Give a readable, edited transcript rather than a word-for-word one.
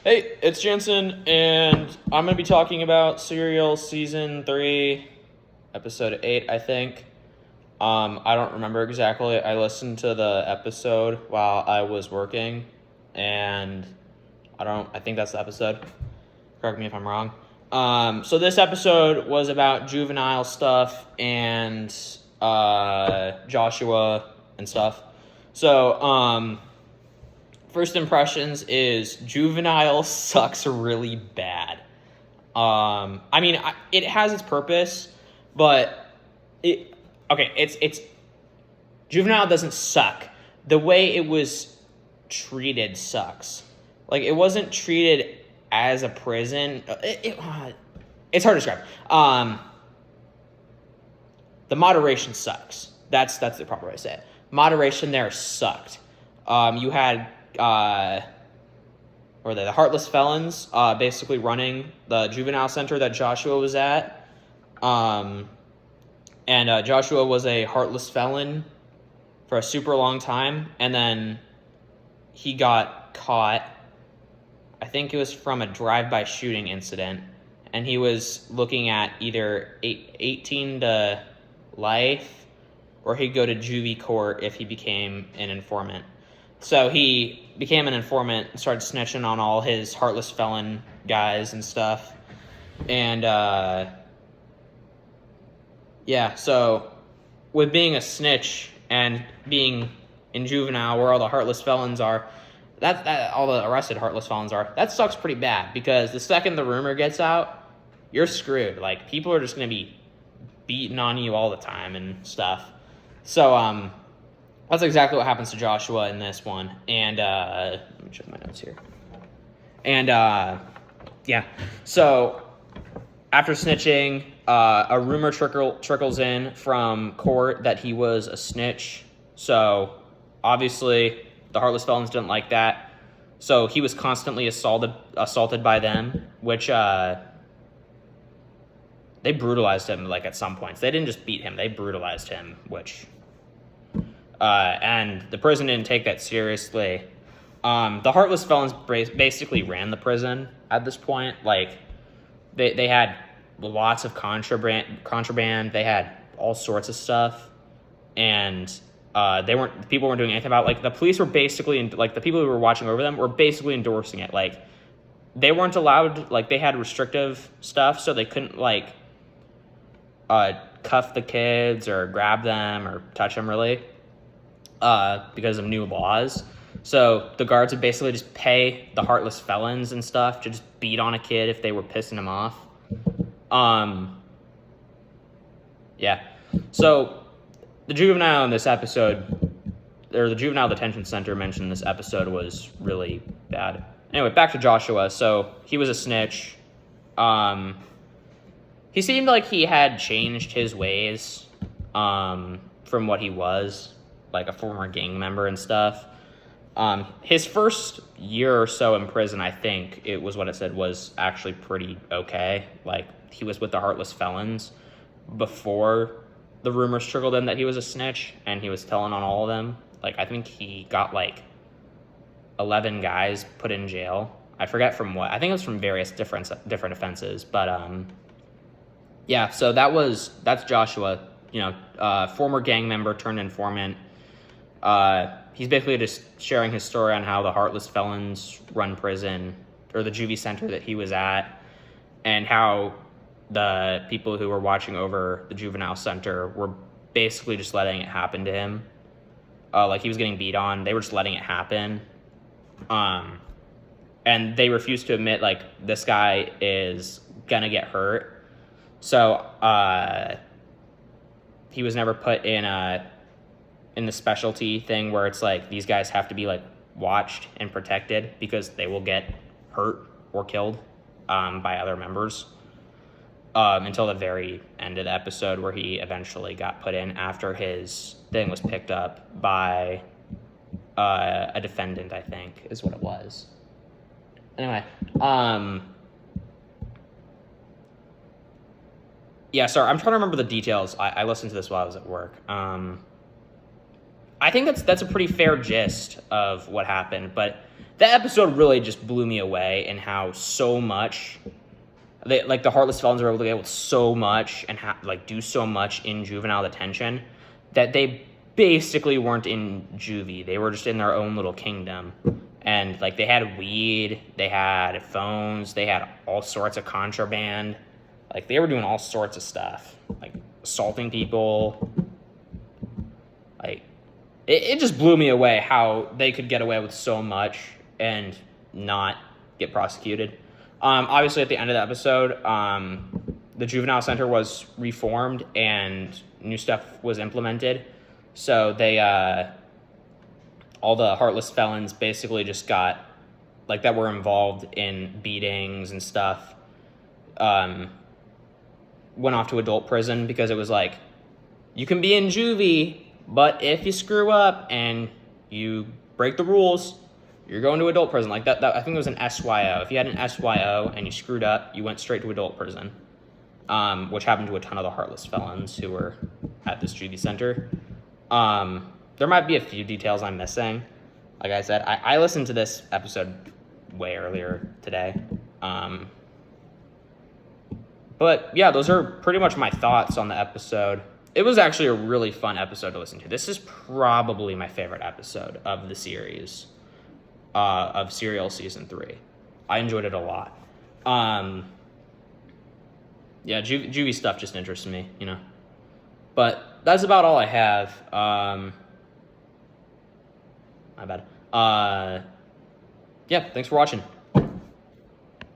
Hey, it's Jensen, and I'm going to be talking about Serial Season 3, Episode 8, I think. I don't remember exactly. I listened to the episode while I was working, and I think that's the episode. Correct me if I'm wrong. So this episode was about juvenile stuff and Joshua and stuff. So, first impressions is Juvenile sucks really bad. It has its purpose, but it's Juvenile doesn't suck. The way it was treated sucks. Like, it wasn't treated as a prison. It's hard to describe. The moderation sucks. That's the proper way to say it. Moderation there sucked. You had the Heartless Felons basically running the juvenile center that Joshua was at. And Joshua was a heartless felon for a super long time, and then he got caught. I think it was from a drive-by shooting incident, and he was looking at either 18 to life, or he'd go to juvie court if he became an informant. So he became an informant and started snitching on all his heartless felon guys and stuff. And, so with being a snitch and being in juvenile where all the heartless felons are, that all the arrested heartless felons are, that sucks pretty bad, because the second the rumor gets out, you're screwed. Like, people are just going to be beating on you all the time and stuff. So, that's exactly what happens to Joshua in this one. And, let me check my notes here. And, so after snitching, a rumor trickles in from court that he was a snitch. So obviously the heartless felons didn't like that. So he was constantly assaulted by them, which they brutalized him, like, at some points. They didn't just beat him, they brutalized him, which and the prison didn't take that seriously. The heartless felons basically ran the prison at this point. Like, they had lots of contraband. They had all sorts of stuff, and people weren't doing anything about it. Like, the police were basically, like, the people who were watching over them were basically endorsing it. Like, they weren't allowed, like, they had restrictive stuff, so they couldn't, like, cuff the kids or grab them or touch them, really, because of new laws. So the guards would basically just pay the heartless felons and stuff to just beat on a kid if they were pissing him off. So the juvenile in this episode, or the juvenile detention center mentioned in this episode, was really bad. Anyway, back to Joshua. So he was a snitch. He seemed like he had changed his ways from what he was, like a former gang member and stuff. His first year or so in prison, I think it was what it said, was actually pretty okay. Like, he was with the heartless felons before the rumors trickled in that he was a snitch, and he was telling on all of them. Like, I think he got, like, 11 guys put in jail. I forget from what. I think it was from various different offenses. But, so that's Joshua, former gang member turned informant. He's basically just sharing his story on how the heartless felons run prison, or the juvie center that he was at, and how the people who were watching over the juvenile center were basically just letting it happen to him. Like, he was getting beat on, they were just letting it happen. And they refused to admit, like, this guy is gonna get hurt. So, he was never put in the specialty thing where it's like these guys have to be, like, watched and protected because they will get hurt or killed by other members, until the very end of the episode, where he eventually got put in after his thing was picked up by a defendant, I think is what it was. Anyway, sorry, I'm trying to remember the details. I listened to this while I was at work. I think that's a pretty fair gist of what happened. But that episode really just blew me away in how so much the heartless felons were able to get with so much and do so much in juvenile detention that they basically weren't in juvie. They were just in their own little kingdom. And like they had weed, they had phones, they had all sorts of contraband. Like they were doing all sorts of stuff, like assaulting people. Like it just blew me away how they could get away with so much and not get prosecuted. Obviously, at the end of the episode, the juvenile center was reformed and new stuff was implemented. So they, all the heartless felons basically just got, like, that were involved in beatings and stuff, went off to adult prison because it was like, you can be in juvie, but if you screw up and you break the rules, you're going to adult prison. Like that I think it was an SYO. If you had an SYO and you screwed up, you went straight to adult prison, which happened to a ton of the heartless felons who were at this juvie center. There might be a few details I'm missing. Like I said, I listened to this episode way earlier today. But yeah, those are pretty much my thoughts on the episode. It was actually a really fun episode to listen to. This is probably my favorite episode of the series. Of Serial Season 3. I enjoyed it a lot. Yeah, juvie stuff just interests me, you know. But that's about all I have. My bad. Yeah, thanks for watching.